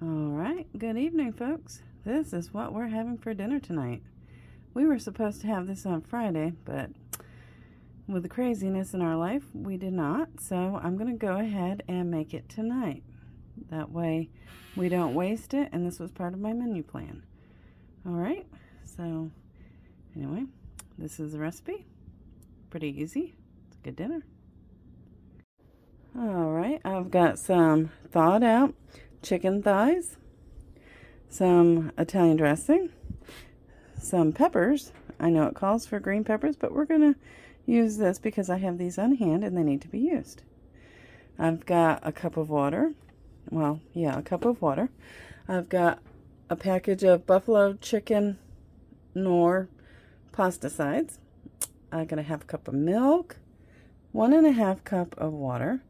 Alright, good evening, folks. This is what we're having for dinner tonight. We were supposed to have this on Friday, but with the craziness in our life, we did not. So I'm going to go ahead and make it tonight. That way we don't waste it, and this was part of my menu plan. Alright, so anyway, this is the recipe. Pretty easy. It's a good dinner. Alright, I've got some thawed out chicken thighs, some Italian dressing, some peppers. I know it calls for green peppers, but we're going to use this because I have these on hand and they need to be used. I've got a cup of water. Well, yeah, a cup of water. I've got a package of buffalo chicken Knorr pasta sides. I'm going to have a cup of milk, 1.5 cup of water,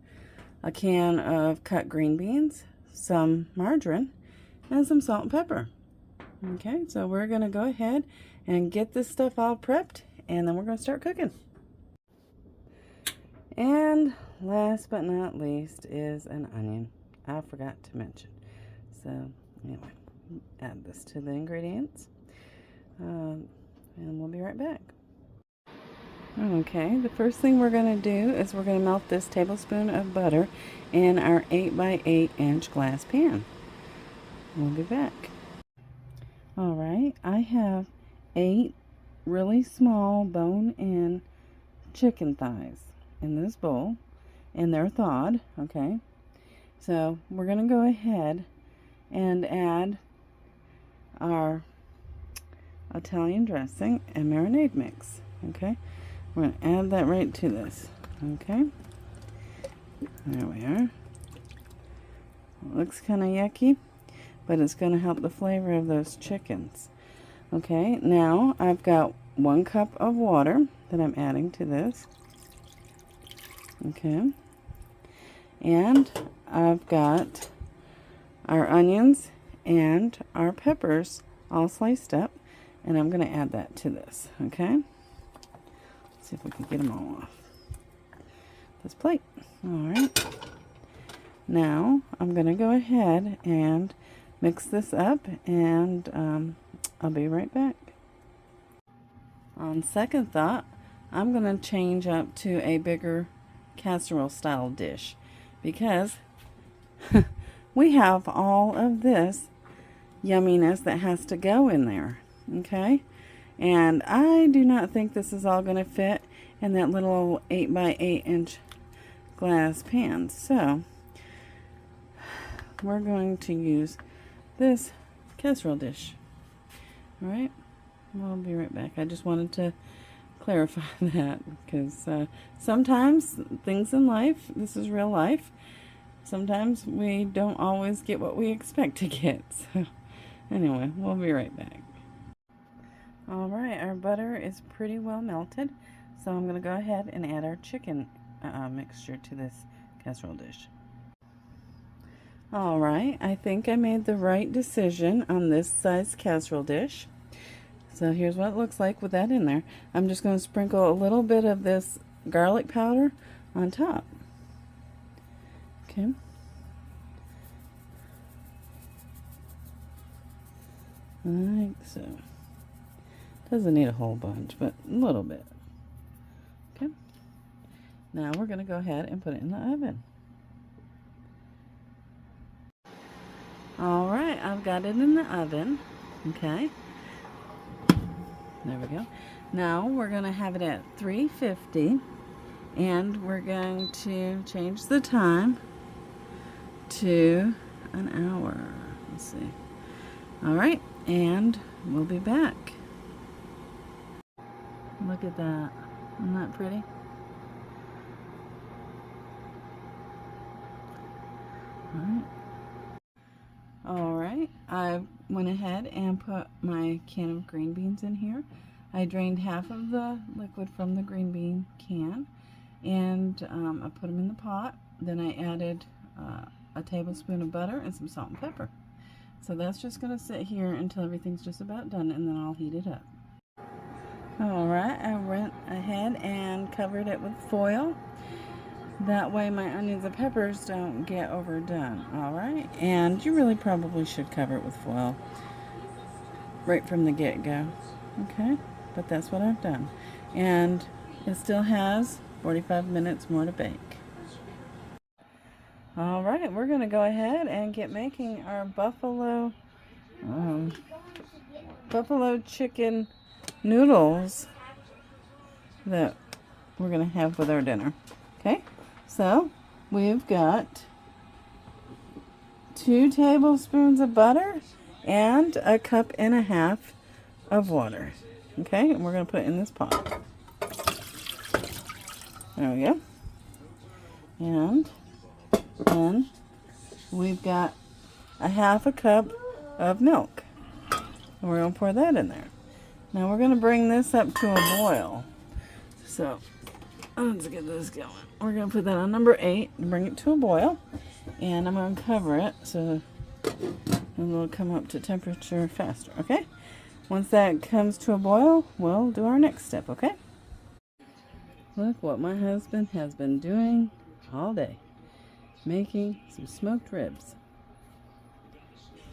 a can of cut green beans, some margarine, and some salt and pepper. Okay, so we're going to go ahead and get this stuff all prepped, and then we're going to start cooking. And last but not least is an onion. I forgot to mention. So anyway, add this to the ingredients, and we'll be right back. Okay, the first thing we're going to do is we're going to melt this tablespoon of butter in our 8x8 inch glass pan. We'll be back. Alright, I have 8 really small bone-in chicken thighs in this bowl, and they're thawed. Okay, so we're going to go ahead and add our Italian dressing and marinade mix. Okay, we're going to add that right to this. Okay, there we are. It looks kind of yucky, but it's going to help the flavor of those chickens. Okay, now I've got 1 cup of water that I'm adding to this. Okay, and I've got our onions and our peppers all sliced up, and I'm going to add that to this. Okay, let's see if we can get them all off this plate. Alright, now I'm going to go ahead and mix this up, and I'll be right back. On second thought, I'm going to change up to a bigger casserole style dish because we have all of this yumminess that has to go in there. Okay, and I do not think this is all going to fit in that little 8x8 inch glass pan, so we're going to use this casserole dish. Alright, we'll be right back. I just wanted to clarify that because sometimes things in life, this is real life, sometimes we don't always get what we expect to get. So anyway, we'll be right back. Alright, our butter is pretty well melted, so I'm going to go ahead and add our chicken mixture to this casserole dish. Alright, I think I made the right decision on this size casserole dish. So here's what it looks like with that in there. I'm just going to sprinkle a little bit of this garlic powder on top. Okay. Like so. Doesn't need a whole bunch, but a little bit. Okay. Now we're going to go ahead and put it in the oven. Alright, I've got it in the oven. Okay. There we go. Now we're going to have it at 350, and we're going to change the time to an hour. Let's see. Alright, and we'll be back. Look at that. Isn't that pretty? Alright. Alright, I went ahead and put my can of green beans in here. I drained half of the liquid from the green bean can, and I put them in the pot. Then I added a tablespoon of butter and some salt and pepper. So that's just going to sit here until everything's just about done, and then I'll heat it up. Alright, I went ahead and covered it with foil. That way my onions and peppers don't get overdone, alright? And you really probably should cover it with foil right from the get-go, okay? But that's what I've done. And it still has 45 minutes more to bake. Alright, we're going to go ahead and get making our buffalo chicken noodles that we're going to have with our dinner. Okay, so we've got 2 tablespoons of butter and 1.5 cups of water. Okay, and we're going to put it in this pot. There we go. And then we've got 1/2 cup of milk. And we're going to pour that in there. Now we're going to bring this up to a boil. So let's get this going. We're going to put that on number 8 and bring it to a boil. And I'm going to cover it so it'll come up to temperature faster, okay? Once that comes to a boil, we'll do our next step, okay? Look what my husband has been doing all day. Making some smoked ribs.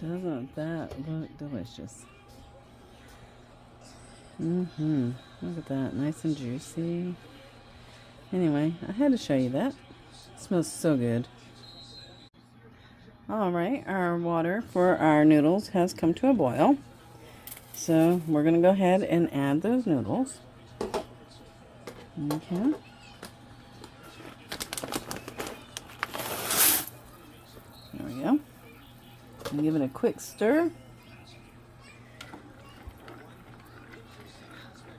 Doesn't that look delicious? Look at that, nice and juicy. Anyway, I had to show you that. It smells so good. Alright, our water for our noodles has come to a boil. So we're going to go ahead and add those noodles. Okay. There we go. And give it a quick stir.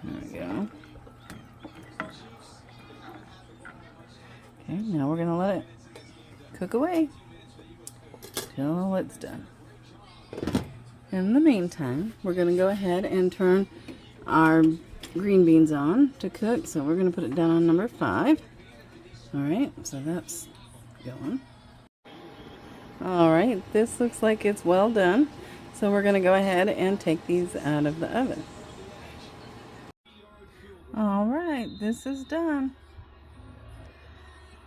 There we go. Okay, now we're going to let it cook away till it's done. In the meantime, we're going to go ahead and turn our green beans on to cook. So we're going to put it down on number 5. Alright, so that's going. Alright, this looks like it's well done. So we're going to go ahead and take these out of the oven. Alright, this is done.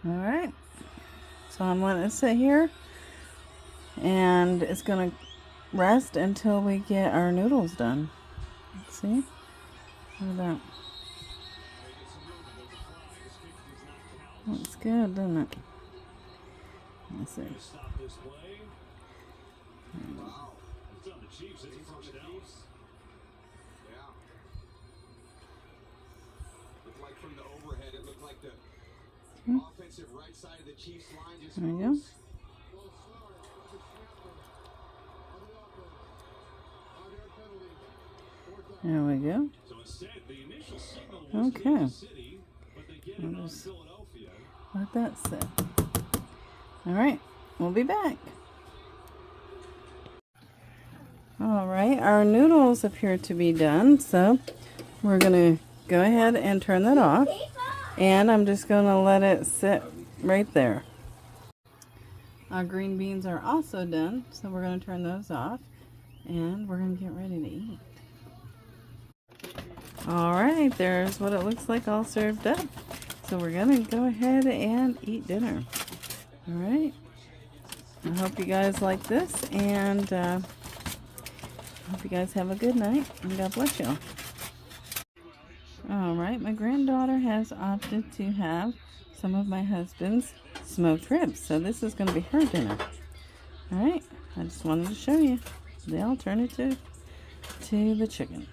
Alright, so I'm letting it sit here. And it's going to rest until we get our noodles done. Let's see. Look at that. Looks good, doesn't it? Let's see. There we go. There we go. Okay. I'll just let that sit. Alright, we'll be back. Alright, our noodles appear to be done, so we're going to go ahead and turn that off. And I'm just going to let it sit right there. Our green beans are also done, so we're going to turn those off. And we're going to get ready to eat. Alright, there's what it looks like all served up. So we're going to go ahead and eat dinner. Alright. I hope you guys like this, and I hope you guys have a good night, and God bless you. Alright, my granddaughter has opted to have some of my husband's smoked ribs. So this is going to be her dinner. Alright, I just wanted to show you the alternative to the chicken.